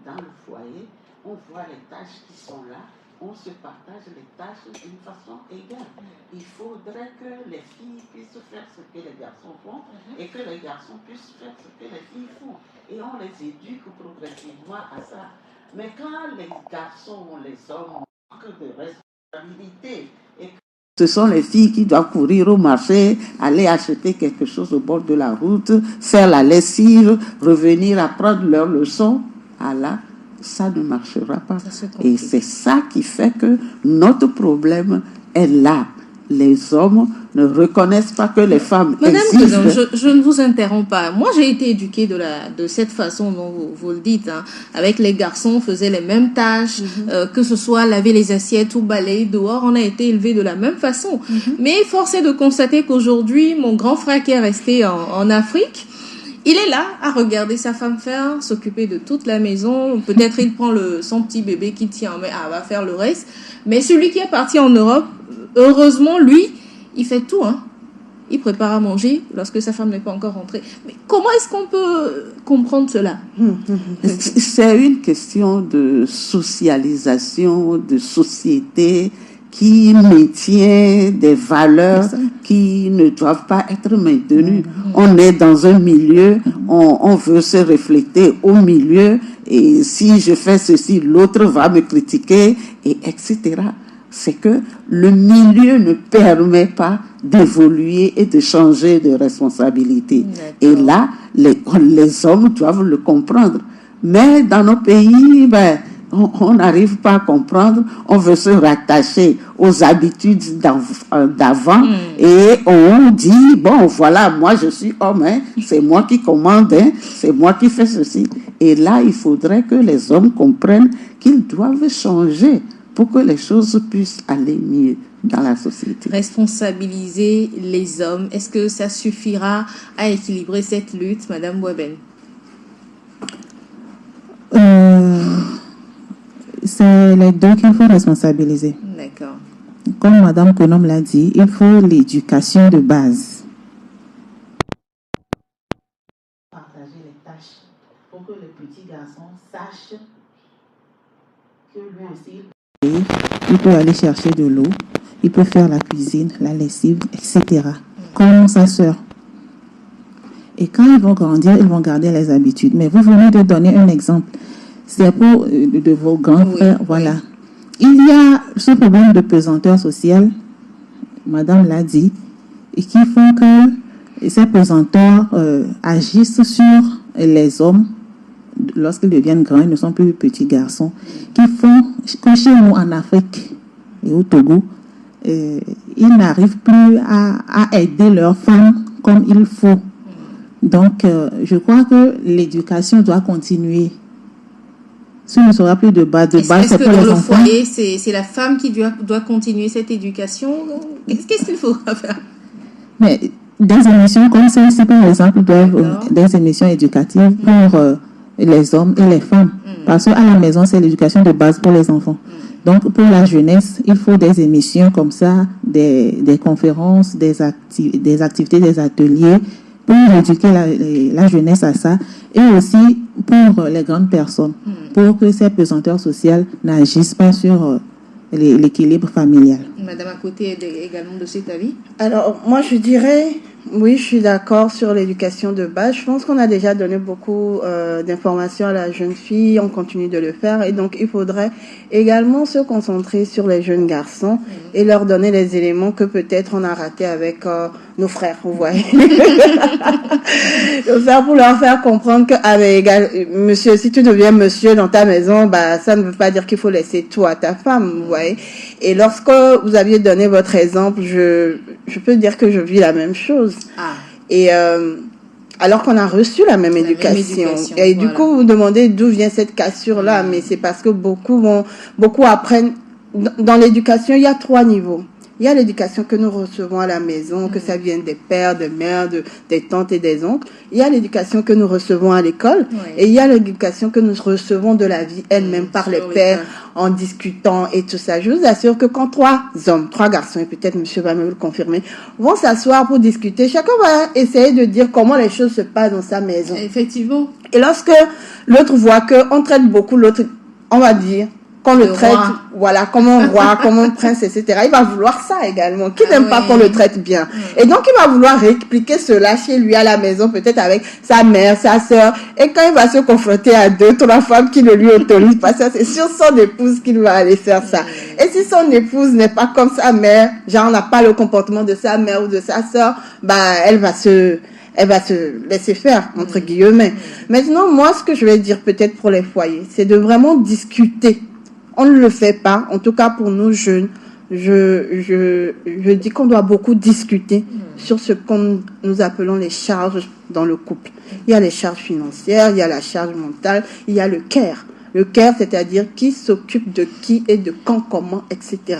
dans le foyer. On voit les tâches qui sont là. On se partage les tâches d'une façon égale. Il faudrait que les filles puissent faire ce que les garçons font et que les garçons puissent faire ce que les filles font. Et on les éduque progressivement à ça. Mais quand les garçons ou les hommes manquent de responsabilité et ce sont les filles qui doivent courir au marché, aller acheter quelque chose au bord de la route, faire la lessive, revenir apprendre leurs leçons, là, ça ne marchera pas. Et c'est ça qui fait que notre problème est là. Les hommes ne reconnaissent pas que les femmes existent. Madame, je ne vous interromps pas. Moi, j'ai été éduquée de cette façon dont vous le dites. Hein. Avec les garçons, on faisait les mêmes tâches, que ce soit laver les assiettes ou balayer dehors. On a été élevés de la même façon. Mais force est de constater qu'aujourd'hui, mon grand frère qui est resté en Afrique, il est là à regarder sa femme faire, s'occuper de toute la maison. Peut-être il prend son petit bébé qui tient en main, va faire le reste. Mais celui qui est parti en Europe, heureusement, lui, il fait tout. Hein. Il prépare à manger lorsque sa femme n'est pas encore rentrée. Mais comment est-ce qu'on peut comprendre cela? C'est une question de socialisation, de société qui maintient des valeurs qui ne doivent pas être maintenues. On est dans un milieu, on veut se refléter au milieu, et si je fais ceci, l'autre va me critiquer, et etc. C'est que le milieu ne permet pas d'évoluer et de changer de responsabilité. Et là, les hommes doivent le comprendre. Mais dans nos pays, on n'arrive pas à comprendre, on veut se rattacher aux habitudes d'avant et on dit, bon voilà, moi je suis homme, c'est moi qui commande, c'est moi qui fais ceci. Et là, il faudrait que les hommes comprennent qu'ils doivent changer pour que les choses puissent aller mieux dans la société. Responsabiliser les hommes, est-ce que ça suffira à équilibrer cette lutte, Madame Boueben? C'est les deux qu'il faut responsabiliser. D'accord. Comme Madame Konom l'a dit, il faut l'éducation de base. Partager les tâches pour que le petit garçon sache que lui aussi... Il peut aller chercher de l'eau, il peut faire la cuisine, la lessive, etc. Comme sa sœur. Et quand ils vont grandir, ils vont garder les habitudes. Mais vous venez de donner un exemple. C'est pour de vos grands frères, voilà. Il y a ce problème de pesanteur sociale, Madame l'a dit, et qui font que ces pesanteurs agissent sur les hommes lorsqu'ils deviennent grands, ils ne sont plus petits garçons, qui font que chez nous en Afrique et au Togo, ils n'arrivent plus à aider leurs femmes comme il faut. Donc, je crois que l'éducation doit continuer. Ce ne sera plus de base. Est-ce que dans le foyer, c'est la femme qui doit continuer cette éducation? Qu'est-ce qu'il faudra faire? Mais des émissions comme celle-ci, par exemple, doivent des émissions éducatives pour les hommes et les femmes. Parce qu'à la maison, c'est l'éducation de base pour les enfants. Donc, pour la jeunesse, il faut des émissions comme ça, des conférences, des activités, des ateliers, pour éduquer la jeunesse à ça, et aussi pour les grandes personnes, pour que ces pesanteurs sociales n'agissent pas sur l'équilibre familial. Madame à côté également de cet avis? Alors, moi je dirais, oui, je suis d'accord sur l'éducation de base. Je pense qu'on a déjà donné beaucoup d'informations à la jeune fille, on continue de le faire, et donc il faudrait également se concentrer sur les jeunes garçons et leur donner les éléments que peut-être on a ratés avec nos frères, vous voyez. Le faire pour leur faire comprendre que, monsieur, si tu deviens monsieur dans ta maison, ça ne veut pas dire qu'il faut laisser tout à ta femme, vous voyez. Et lorsque vous aviez donné votre exemple, je peux dire que je vis la même chose. Et alors qu'on a reçu la même éducation. Et du coup, vous vous demandez d'où vient cette cassure-là, mais c'est parce que beaucoup apprennent. Dans l'éducation, il y a 3 niveaux. Il y a l'éducation que nous recevons à la maison, que ça vienne des pères, des mères, des tantes et des oncles. Il y a l'éducation que nous recevons à l'école. Et il y a l'éducation que nous recevons de la vie elle-même par les pères, en discutant et tout ça. Je vous assure que quand 3 hommes, 3 garçons, et peut-être monsieur va me le confirmer, vont s'asseoir pour discuter, chacun va essayer de dire comment les choses se passent dans sa maison. Effectivement. Et lorsque l'autre voit qu'on traite beaucoup l'autre, on va dire qu'on le traite, voilà, comme un roi, comme un prince, etc. Il va vouloir ça également. Qui n'aime pas qu'on le traite bien? Et donc, il va vouloir répliquer cela chez lui à la maison, peut-être avec sa mère, sa sœur. Et quand il va se confronter à 2, 3 femmes qui ne lui autorisent pas ça, c'est sur son épouse qu'il va aller faire ça. Et si son épouse n'est pas comme sa mère, genre n'a pas le comportement de sa mère ou de sa sœur, elle va se laisser faire, entre guillemets. Maintenant, moi, ce que je vais dire peut-être pour les foyers, c'est de vraiment discuter. On ne le fait pas, en tout cas pour nous jeunes. Je dis qu'on doit beaucoup discuter sur ce que nous appelons les charges dans le couple. Il y a les charges financières, il y a la charge mentale, il y a le care. Le care, c'est-à-dire qui s'occupe de qui et de quand, comment, etc.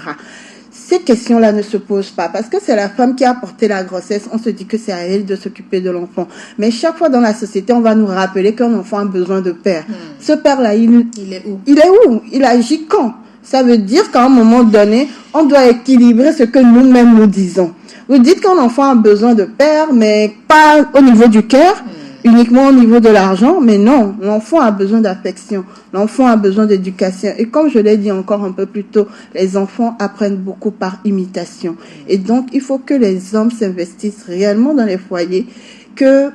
Ces questions-là ne se posent pas parce que c'est la femme qui a porté la grossesse. On se dit que c'est à elle de s'occuper de l'enfant. Mais chaque fois dans la société, on va nous rappeler qu'un enfant a besoin de père. Ce père-là, il est où? Il est où? Il agit quand? Ça veut dire qu'à un moment donné, on doit équilibrer ce que nous-mêmes nous disons. Vous dites qu'un enfant a besoin de père, mais pas au niveau du cœur, uniquement au niveau de l'argent. Mais non, l'enfant a besoin d'affection. L'enfant a besoin d'éducation. Et comme je l'ai dit encore un peu plus tôt, les enfants apprennent beaucoup par imitation. Et donc, il faut que les hommes s'investissent réellement dans les foyers, qu'il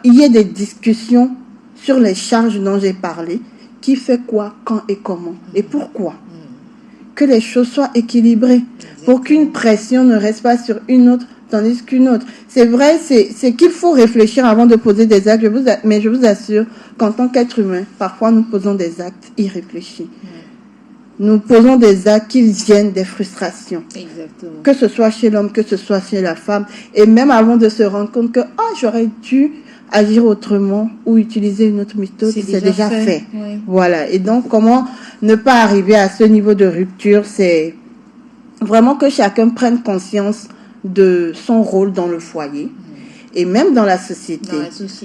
y ait des discussions sur les charges dont j'ai parlé, qui fait quoi, quand et comment, et pourquoi. Que les choses soient équilibrées, pour qu'une pression ne reste pas sur une autre, tandis qu'une autre. C'est vrai, c'est qu'il faut réfléchir avant de poser des actes, mais je vous assure qu'en tant qu'être humain, parfois nous posons des actes irréfléchis. Nous posons des actes qui viennent des frustrations. Exactement. Que ce soit chez l'homme, que ce soit chez la femme. Et même avant de se rendre compte que j'aurais dû agir autrement ou utiliser une autre méthode, c'est déjà fait. Oui. Voilà. Et donc, comment ne pas arriver à ce niveau de rupture? C'est vraiment que chacun prenne conscience de son rôle dans le foyer et même dans la société.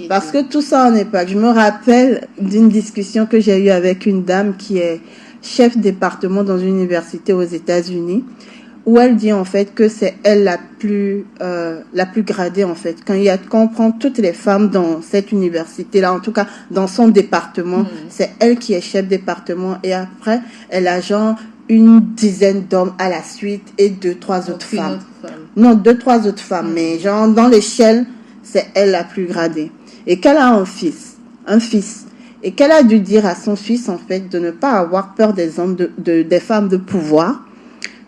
Parce que tout ça en impact. Je me rappelle d'une discussion que j'ai eue avec une dame qui est chef département dans une université aux États-Unis, où elle dit en fait que c'est elle la plus gradée en fait. Quand on prend toutes les femmes dans cette université-là, en tout cas dans son département, c'est elle qui est chef département et après elle a genre une dizaine d'hommes à la suite et 2-3 autres femmes. Non, 2-3 autres femmes, mais genre dans l'échelle, c'est elle la plus gradée. Et qu'elle a un fils, et qu'elle a dû dire à son fils en fait de ne pas avoir peur des hommes, des femmes de pouvoir,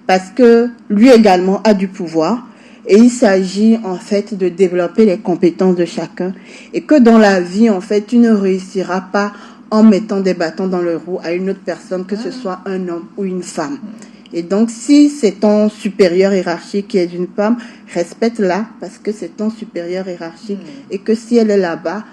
parce que lui également a du pouvoir. Et il s'agit en fait de développer les compétences de chacun, et que dans la vie en fait, tu ne réussiras pas en mettant des bâtons dans le roue à une autre personne, que ce soit un homme ou une femme. Et donc, si c'est ton supérieur hiérarchique qui est une femme, respecte-la parce que c'est ton supérieur hiérarchique. Et que si elle est là-bas,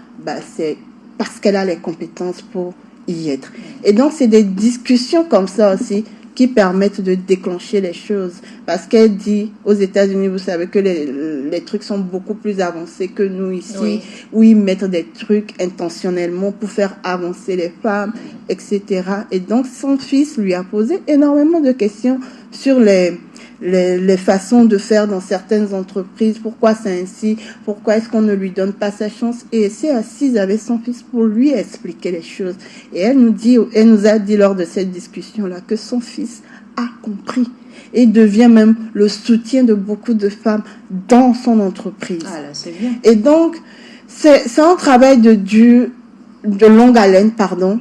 c'est parce qu'elle a les compétences pour y être. Et donc, c'est des discussions comme ça aussi qui permettent de déclencher les choses. Parce qu'elle dit, aux États-Unis, vous savez que les trucs sont beaucoup plus avancés que nous ici, où ils mettent des trucs intentionnellement pour faire avancer les femmes, etc. Et donc, son fils lui a posé énormément de questions sur les façons de faire dans certaines entreprises. Pourquoi c'est ainsi? Pourquoi est-ce qu'on ne lui donne pas sa chance? Et elle s'est assise avec son fils pour lui expliquer les choses. Et elle nous a dit lors de cette discussion-là que son fils a compris et devient même le soutien de beaucoup de femmes dans son entreprise. Ah là, c'est bien. Et donc, c'est un travail de longue haleine, pardon.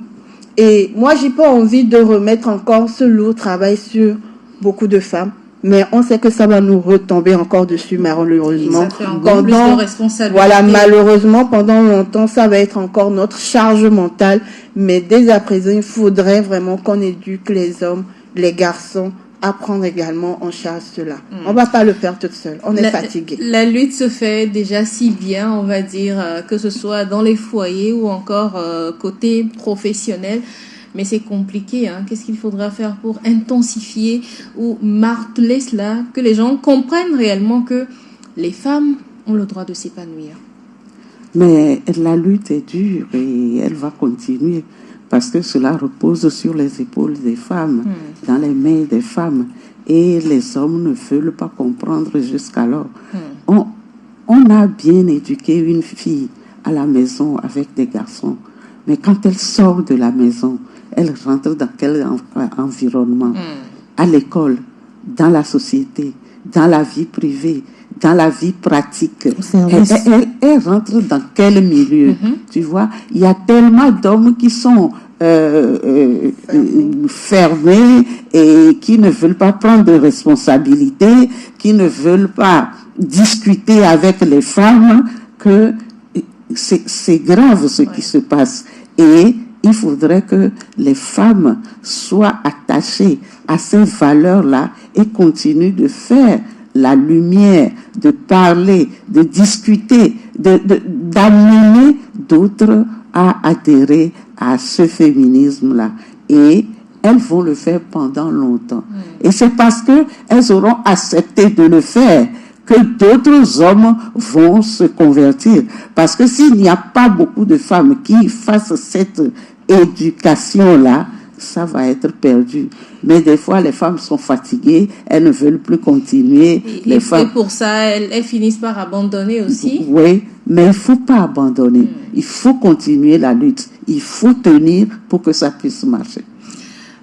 Et moi, j'ai pas envie de remettre encore ce lourd travail sur beaucoup de femmes. Mais on sait que ça va nous retomber encore dessus, malheureusement. Et ça fait encore plus de responsabilité. Voilà, malheureusement, pendant longtemps, ça va être encore notre charge mentale. Mais dès à présent, il faudrait vraiment qu'on éduque les hommes, les garçons, à prendre également en charge cela. On va pas le faire toute seule. On est fatigué. La lutte se fait déjà si bien, on va dire, que ce soit dans les foyers ou encore côté professionnel. mais c'est compliqué. Qu'est-ce qu'il faudra faire pour intensifier ou marteler cela, que les gens comprennent réellement que les femmes ont le droit de s'épanouir? Mais la lutte est dure et elle va continuer parce que cela repose sur les épaules des femmes, dans les mains des femmes. Et les hommes ne veulent pas comprendre jusqu'alors. On a bien éduqué une fille à la maison avec des garçons. Mais quand elle sort de la maison, elle rentre dans quel environnement? À l'école, dans la société, dans la vie privée, dans la vie pratique. Elle rentre dans quel milieu? Tu vois, il y a tellement d'hommes qui sont fermés et qui ne veulent pas prendre de responsabilités, qui ne veulent pas discuter avec les femmes, que c'est grave ce qui se passe. Et il faudrait que les femmes soient attachées à ces valeurs-là et continuent de faire la lumière, de parler, de discuter, d'amener d'autres à adhérer à ce féminisme-là. Et elles vont le faire pendant longtemps. Et c'est parce qu'elles auront accepté de le faire que d'autres hommes vont se convertir. Parce que s'il n'y a pas beaucoup de femmes qui fassent cette éducation-là, ça va être perdu. Mais des fois, les femmes sont fatiguées, elles ne veulent plus continuer. Et pour ça, elles finissent par abandonner aussi. Oui, mais il ne faut pas abandonner. Il faut continuer la lutte. Il faut tenir pour que ça puisse marcher.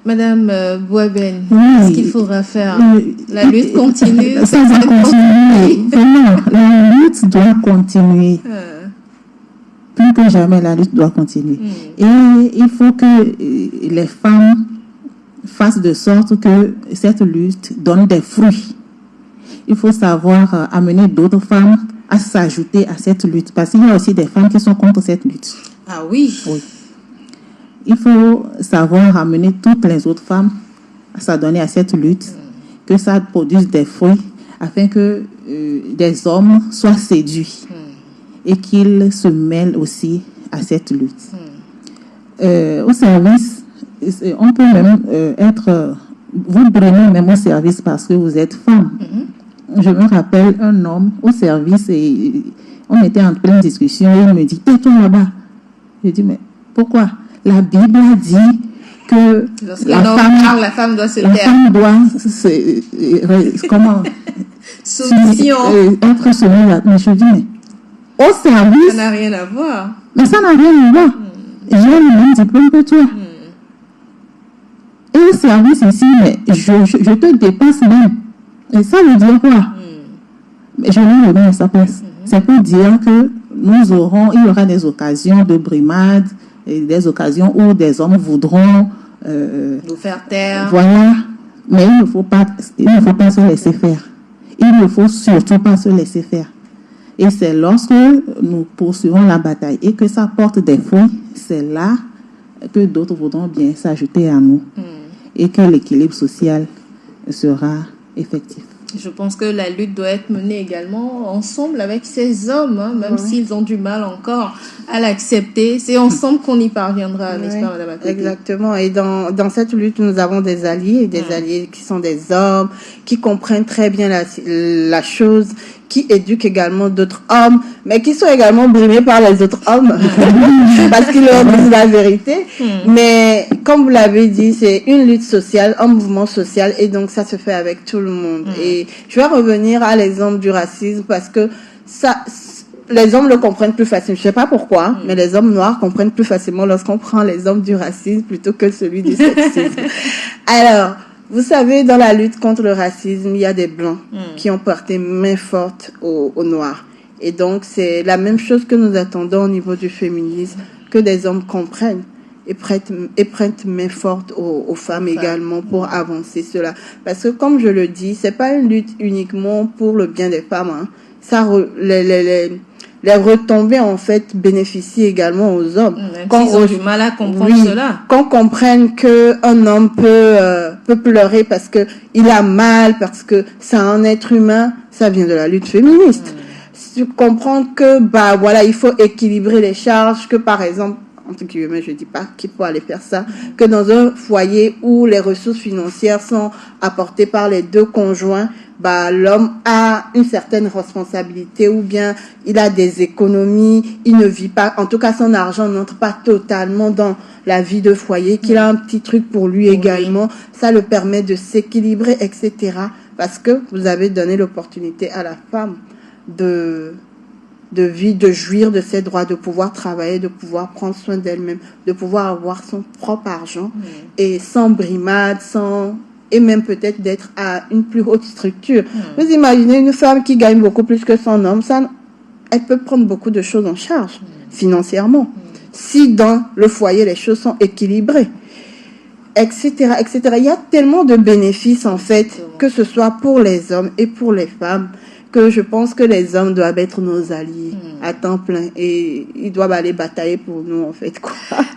Madame Bouaben, qu'est-ce qu'il faudra faire? La lutte continue. Ça va continuer. Vraiment, la lutte doit continuer. Plus que jamais, la lutte doit continuer. Et il faut que les femmes fassent de sorte que cette lutte donne des fruits. Il faut savoir amener d'autres femmes à s'ajouter à cette lutte. Parce qu'il y a aussi des femmes qui sont contre cette lutte. Ah oui? Oui. Il faut savoir amener toutes les autres femmes à s'adonner à cette lutte, que ça produise des fruits, afin que des hommes soient séduits et qu'ils se mêlent aussi à cette lutte. Au service, on peut même être... vous prenez même au service parce que vous êtes femme. Je me rappelle un homme au service et on était en pleine discussion et il me dit, tais-toi là-bas. Je dis, mais pourquoi? La Bible a dit que la femme doit se taire. La femme doit comment? Soumission. Être soumise. Mais je dis, mais au service... Ça n'a rien à voir. Mais ça n'a rien à voir. J'ai le même diplôme que toi. Et au service ici, mais je te dépasse même. Et ça veut dire quoi? Mais je me remets à sa place. C'est pour dire que il y aura des occasions de brimade, et des occasions où des hommes voudront nous faire taire. Voilà. Mais il ne faut pas se laisser faire. Il ne faut surtout pas se laisser faire. Et c'est lorsque nous poursuivons la bataille et que ça porte des fruits, c'est là que d'autres voudront bien s'ajouter à nous et que l'équilibre social sera effectif. Je pense que la lutte doit être menée également ensemble avec ces hommes, même s'ils ont du mal encore à l'accepter. C'est ensemble qu'on y parviendra, n'est-ce pas, Madame Akoté? Exactement. Et dans cette lutte, nous avons des alliés qui sont des hommes, qui comprennent très bien la chose, qui éduquent également d'autres hommes, mais qui sont également brimés par les autres hommes, parce qu'ils leur disent la vérité. Mais comme vous l'avez dit, c'est une lutte sociale, un mouvement social, et donc ça se fait avec tout le monde. Et je vais revenir à l'exemple du racisme, parce que les hommes le comprennent plus facilement. Je sais pas pourquoi, mais les hommes noirs comprennent plus facilement lorsqu'on prend l'exemple du racisme plutôt que celui du sexisme. Alors, vous savez, dans la lutte contre le racisme, il y a des blancs qui ont porté main forte aux noirs. Et donc, c'est la même chose que nous attendons au niveau du féminisme, que des hommes comprennent et prêtent main forte aux femmes également pour avancer cela. Parce que, comme je le dis, c'est pas une lutte uniquement pour le bien des femmes. Les retombées, en fait, bénéficient également aux hommes. Quand ils ont du mal à comprendre cela. Qu'on comprenne qu'un homme peut pleurer parce que il a mal, parce que c'est un être humain, ça vient de la lutte féministe. Comprendre que, il faut équilibrer les charges, que par exemple, entre guillemets, je dis pas qu'il faut aller faire ça, que dans un foyer où les ressources financières sont apportées par les deux conjoints, l'homme a une certaine responsabilité ou bien il a des économies, il ne vit pas, en tout cas son argent n'entre pas totalement dans la vie de foyer, qu'il a un petit truc pour lui également, ça le permet de s'équilibrer, etc. Parce que vous avez donné l'opportunité à la femme de vivre, de jouir de ses droits, de pouvoir travailler, de pouvoir prendre soin d'elle-même, de pouvoir avoir son propre argent et sans brimade, et même peut-être d'être à une plus haute structure. Vous imaginez une femme qui gagne beaucoup plus que son homme, elle peut prendre beaucoup de choses en charge financièrement. Si dans le foyer les choses sont équilibrées, etc., etc. Il y a tellement de bénéfices en fait, que ce soit pour les hommes et pour les femmes, que je pense que les hommes doivent être nos alliés à temps plein et ils doivent aller batailler pour nous en fait, quoi.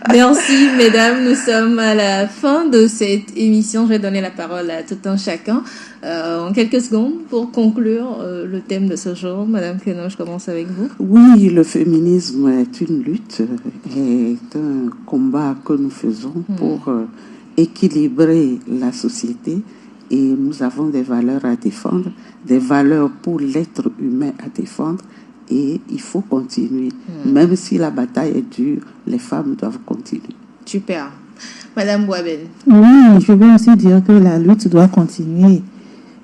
Merci mesdames, nous sommes à la fin de cette émission. Je vais donner la parole à tout un chacun en quelques secondes pour conclure le thème de ce jour. Madame Queneau, je commence avec vous. Oui, le féminisme est une lutte, est un combat que nous faisons pour équilibrer la société. Et nous avons des valeurs à défendre, des valeurs pour l'être humain à défendre. Et il faut continuer. Même si la bataille est dure, les femmes doivent continuer. Super. Madame Boaben. Oui, je veux aussi dire que la lutte doit continuer.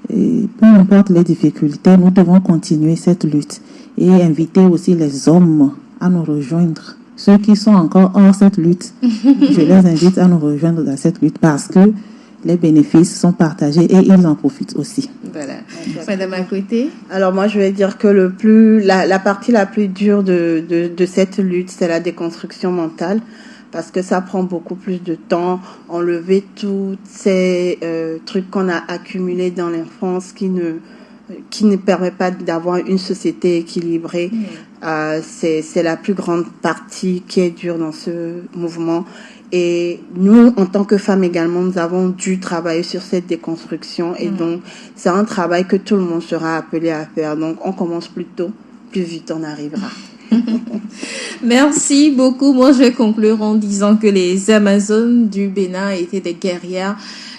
Et peu importe les difficultés, nous devons continuer cette lutte. Et inviter aussi les hommes à nous rejoindre. Ceux qui sont encore hors cette lutte, je les invite à nous rejoindre dans cette lutte parce que les bénéfices sont partagés et ils en profitent aussi. Voilà. Madame Akoté. Alors moi, je vais dire que la partie la plus dure de cette lutte, c'est la déconstruction mentale, parce que ça prend beaucoup plus de temps, enlever tous ces trucs qu'on a accumulés dans l'enfance qui ne permet pas d'avoir une société équilibrée. C'est la plus grande partie qui est dure dans ce mouvement. Et nous, en tant que femmes également, nous avons dû travailler sur cette déconstruction. Et donc, c'est un travail que tout le monde sera appelé à faire. Donc, on commence plus tôt, plus vite on arrivera. Merci beaucoup. Moi, je vais conclure en disant que les Amazones du Bénin étaient des guerrières.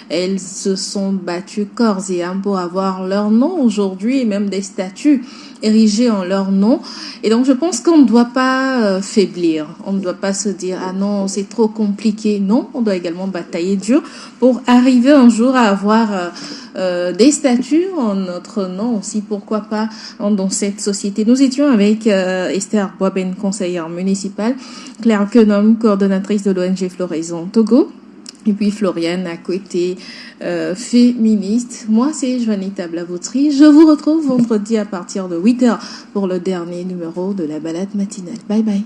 Elles se sont battues corps et âme pour avoir leur nom aujourd'hui et même des statues érigées en leur nom. Et donc, je pense qu'on ne doit pas faiblir. On ne doit pas se dire, ah non, c'est trop compliqué. Non, on doit également batailler dur pour arriver un jour à avoir des statues en notre nom aussi, pourquoi pas, dans cette société. Nous étions avec Esther Boaben, conseillère municipale, Claire Quenom, coordonnatrice de l'ONG Floraison Togo, et puis Floriane Akoté, féministe. Moi, c'est Juanita Blavotry. Je vous retrouve vendredi à partir de 8h pour le dernier numéro de la balade matinale. Bye bye.